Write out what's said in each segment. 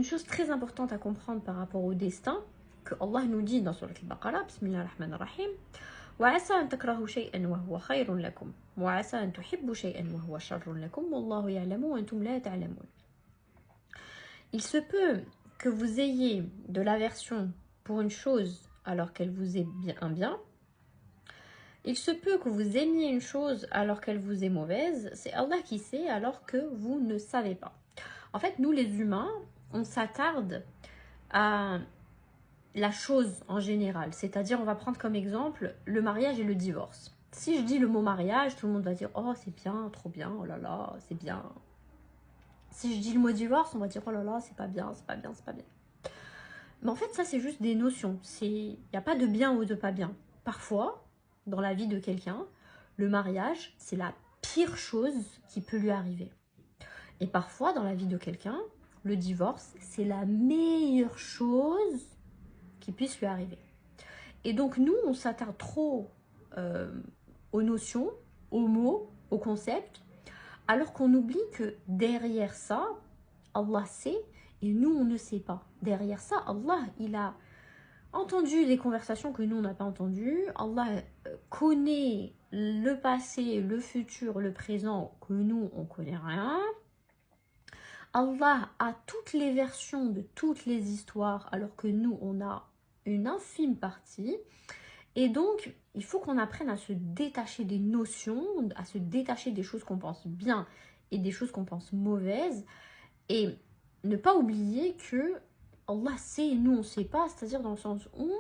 Une chose très importante à comprendre par rapport au destin, que Allah nous dit dans Surat Al-Baqarah, Bismillah ar-Rahman ar-Rahim, وَعَسَىٰ أَن تَكْرَهُوا شَيْئًا وَهُوَ خَيْرٌ لَكُمْ وَعَسَىٰ أَن تُحِبُّوا شَيْئًا وَهُوَ شَرٌّ لَكُمْ وَاللَّهُ يَعْلَمُ وَأَنْتُمْ لَا تَعْلَمُونَ. Il se peut que vous ayez de l'aversion pour une chose alors qu'elle vous est un bien. Il se peut que vous aimiez une chose alors qu'elle vous est mauvaise. C'est Allah qui sait alors que vous ne savez pas. En fait, nous les humains, on s'attarde à la chose en général. C'est-à-dire, on va prendre comme exemple le mariage et le divorce. Si je dis le mot mariage, tout le monde va dire « Oh, c'est bien, trop bien, oh là là, c'est bien ». Si je dis le mot divorce, on va dire « Oh là là, c'est pas bien, c'est pas bien, c'est pas bien ». Mais en fait, ça, c'est juste des notions. Il n'y a pas de bien ou de pas bien. Parfois, dans la vie de quelqu'un, le mariage, c'est la pire chose qui peut lui arriver. Et parfois, dans la vie de quelqu'un, le divorce, c'est la meilleure chose qui puisse lui arriver. Et donc, nous, on s'attarde trop aux notions, aux mots, aux concepts, alors qu'on oublie que derrière ça, Allah sait et nous, on ne sait pas. Derrière ça, Allah, il a entendu les conversations que nous, on n'a pas entendues. Allah connaît le passé, le futur, le présent, que nous, on ne connaît rien. Allah a toutes les versions de toutes les histoires, alors que nous, on a une infime partie. Et donc, il faut qu'on apprenne à se détacher des notions, à se détacher des choses qu'on pense bien et des choses qu'on pense mauvaises. Et ne pas oublier que Allah sait et nous, on ne sait pas. C'est-à-dire dans le sens où,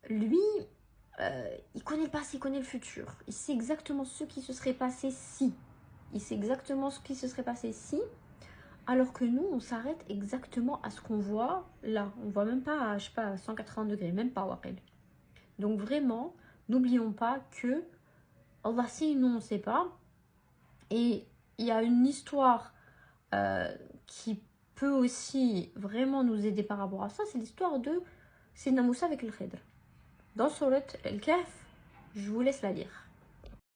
lui, il connaît le passé, il connaît le futur. Il sait exactement ce qui se serait passé si. Il sait exactement ce qui se serait passé si. Alors que nous, on s'arrête exactement à ce qu'on voit là. On ne voit même pas, à, je sais pas, à 180 degrés, même pas Waqil. Donc vraiment, n'oublions pas que Allah sait, nous on ne sait pas. Et il y a une histoire qui peut aussi vraiment nous aider par rapport à ça. C'est l'histoire de Sayyidina Moussa avec le Khidr. Dans Surat Al-Kahf, je vous laisse la lire.